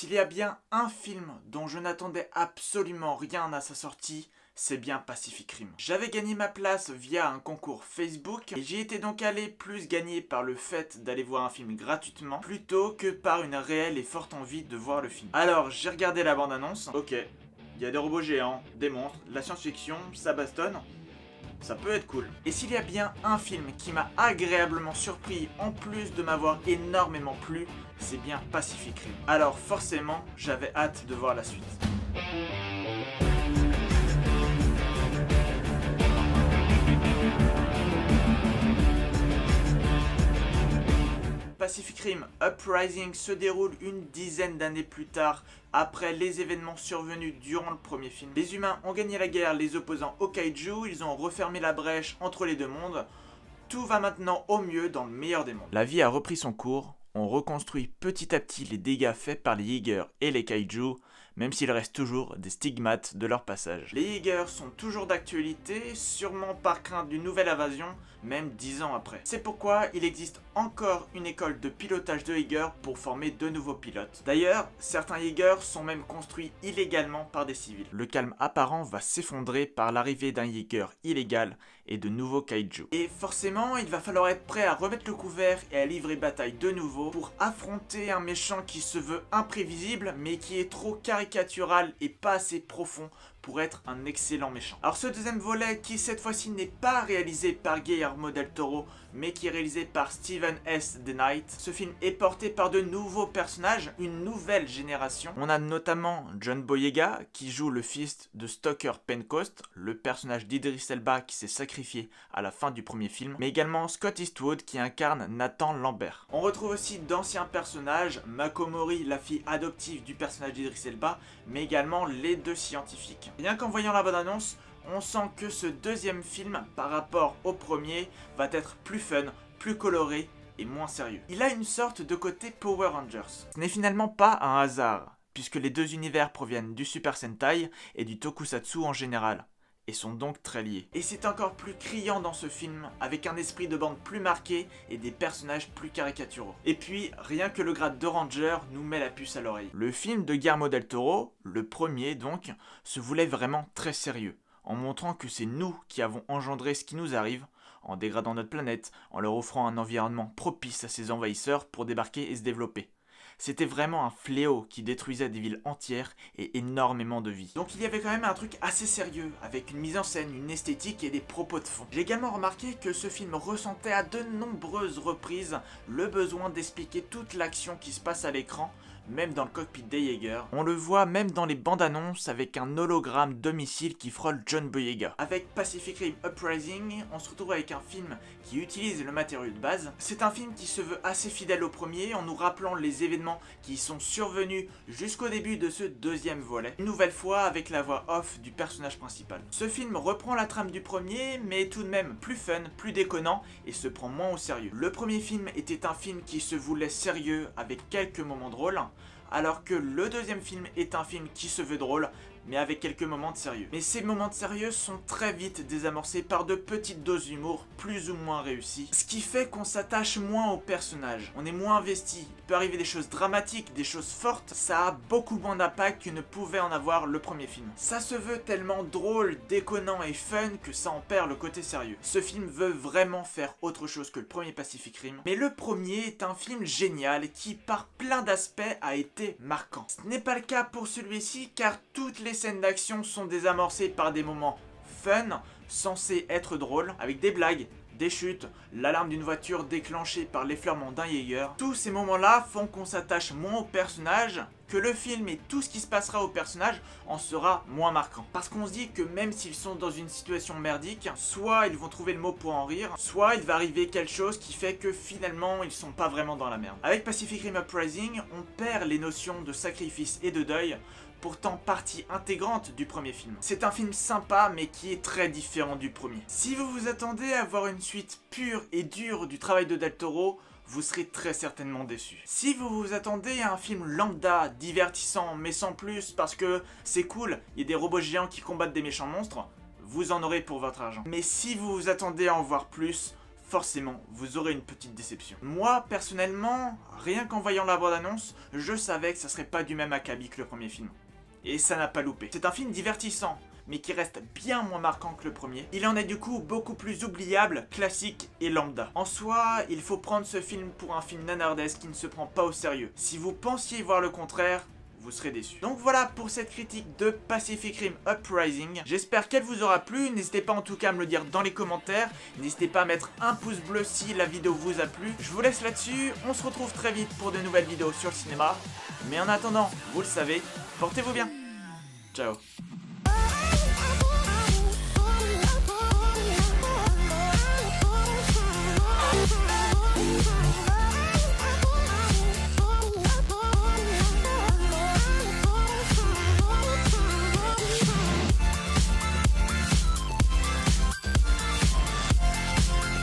S'il y a bien un film dont je n'attendais absolument rien à sa sortie, c'est bien Pacific Rim. J'avais gagné ma place via un concours Facebook et j'y étais donc allé plus gagné par le fait d'aller voir un film gratuitement plutôt que par une réelle et forte envie de voir le film. Alors j'ai regardé la bande-annonce, ok, il y a des robots géants, des monstres, de la science-fiction, ça bastonne. Ça peut être cool. Et s'il y a bien un film qui m'a agréablement surpris en plus de m'avoir énormément plu, c'est bien Pacific Rim. Alors forcément, j'avais hâte de voir la suite. Pacific Rim Uprising se déroule une dizaine d'années plus tard, après les événements survenus durant le premier film. Les humains ont gagné la guerre les opposant aux kaiju, ils ont refermé la brèche entre les deux mondes. Tout va maintenant au mieux dans le meilleur des mondes. La vie a repris son cours, on reconstruit petit à petit les dégâts faits par les Yeagers et les kaiju, même s'il reste toujours des stigmates de leur passage. Les Yeagers sont toujours d'actualité, sûrement par crainte d'une nouvelle invasion, même 10 ans après. C'est pourquoi il existe encore une école de pilotage de Yeagers pour former de nouveaux pilotes. D'ailleurs, certains Yeagers sont même construits illégalement par des civils. Le calme apparent va s'effondrer par l'arrivée d'un Yeager illégal et de nouveaux kaiju. Et forcément, il va falloir être prêt à remettre le couvert et à livrer bataille de nouveau pour affronter un méchant qui se veut imprévisible mais qui est trop caricatural et pas assez profond pour être un excellent méchant. Alors ce deuxième volet qui cette fois-ci n'est pas réalisé par Guillermo del Toro mais qui est réalisé par Steven S. DeKnight. Ce film est porté par de nouveaux personnages, une nouvelle génération. On a notamment John Boyega qui joue le fils de Stoker Pentecost, le personnage d'Idris Elba qui s'est sacrifié à la fin du premier film, mais également Scott Eastwood qui incarne Nathan Lambert. On retrouve aussi d'anciens personnages, Mako Mori, la fille adoptive du personnage d'Idris Elba, mais également les deux scientifiques. Rien qu'en voyant la bande-annonce, on sent que ce deuxième film, par rapport au premier, va être plus fun, plus coloré et moins sérieux. Il a une sorte de côté Power Rangers. Ce n'est finalement pas un hasard, puisque les deux univers proviennent du Super Sentai et du Tokusatsu en général, et sont donc très liés. Et c'est encore plus criant dans ce film, avec un esprit de bande plus marqué et des personnages plus caricaturaux. Et puis, rien que le grade de Ranger nous met la puce à l'oreille. Le film de Guillermo del Toro, le premier donc, se voulait vraiment très sérieux, en montrant que c'est nous qui avons engendré ce qui nous arrive, en dégradant notre planète, en leur offrant un environnement propice à ces envahisseurs pour débarquer et se développer. C'était vraiment un fléau qui détruisait des villes entières et énormément de vies. Donc il y avait quand même un truc assez sérieux, avec une mise en scène, une esthétique et des propos de fond. J'ai également remarqué que ce film ressentait à de nombreuses reprises le besoin d'expliquer toute l'action qui se passe à l'écran, même dans le cockpit des Yeagers. On le voit même dans les bandes annonces avec un hologramme de missile qui frôle John Boyega. Avec Pacific Rim Uprising, on se retrouve avec un film qui utilise le matériau de base. C'est un film qui se veut assez fidèle au premier en nous rappelant les événements qui sont survenus jusqu'au début de ce deuxième volet. Une nouvelle fois avec la voix off du personnage principal. Ce film reprend la trame du premier mais tout de même plus fun, plus déconnant et se prend moins au sérieux. Le premier film était un film qui se voulait sérieux avec quelques moments drôles, alors que le deuxième film est un film qui se veut drôle, mais avec quelques moments de sérieux. Mais ces moments de sérieux sont très vite désamorcés par de petites doses d'humour plus ou moins réussies, ce qui fait qu'on s'attache moins aux personnages, on est moins investi. Il peut arriver des choses dramatiques, des choses fortes, ça a beaucoup moins d'impact que ne pouvait en avoir le premier film. Ça se veut tellement drôle, déconnant et fun que ça en perd le côté sérieux. Ce film veut vraiment faire autre chose que le premier Pacific Rim, mais le premier est un film génial qui par plein d'aspects a été marquant. Ce n'est pas le cas pour celui-ci car toutes les scènes d'action sont désamorcées par des moments fun, censés être drôles, avec des blagues, des chutes, l'alarme d'une voiture déclenchée par l'effleurement d'un Yeager. Tous ces moments-là font qu'on s'attache moins au personnage, que le film et tout ce qui se passera au personnage en sera moins marquant. Parce qu'on se dit que même s'ils sont dans une situation merdique, soit ils vont trouver le mot pour en rire, soit il va arriver quelque chose qui fait que finalement ils sont pas vraiment dans la merde. Avec Pacific Rim Uprising, on perd les notions de sacrifice et de deuil, pourtant partie intégrante du premier film. C'est un film sympa mais qui est très différent du premier. Si vous vous attendez à voir une suite pure et dure du travail de Del Toro, vous serez très certainement déçu. Si vous vous attendez à un film lambda, divertissant mais sans plus parce que c'est cool, il y a des robots géants qui combattent des méchants monstres, vous en aurez pour votre argent. Mais si vous vous attendez à en voir plus, forcément, vous aurez une petite déception. Moi, personnellement, rien qu'en voyant la bande-annonce, je savais que ça serait pas du même acabit que le premier film. Et ça n'a pas loupé. C'est un film divertissant, mais qui reste bien moins marquant que le premier. Il en est du coup beaucoup plus oubliable, classique et lambda. En soi, il faut prendre ce film pour un film nanardesque qui ne se prend pas au sérieux. Si vous pensiez voir le contraire, vous serez déçus. Donc voilà pour cette critique de Pacific Rim Uprising. J'espère qu'elle vous aura plu. N'hésitez pas en tout cas à me le dire dans les commentaires. N'hésitez pas à mettre un pouce bleu si la vidéo vous a plu. Je vous laisse là-dessus. On se retrouve très vite pour de nouvelles vidéos sur le cinéma. Mais en attendant, vous le savez, portez-vous bien. Ciao.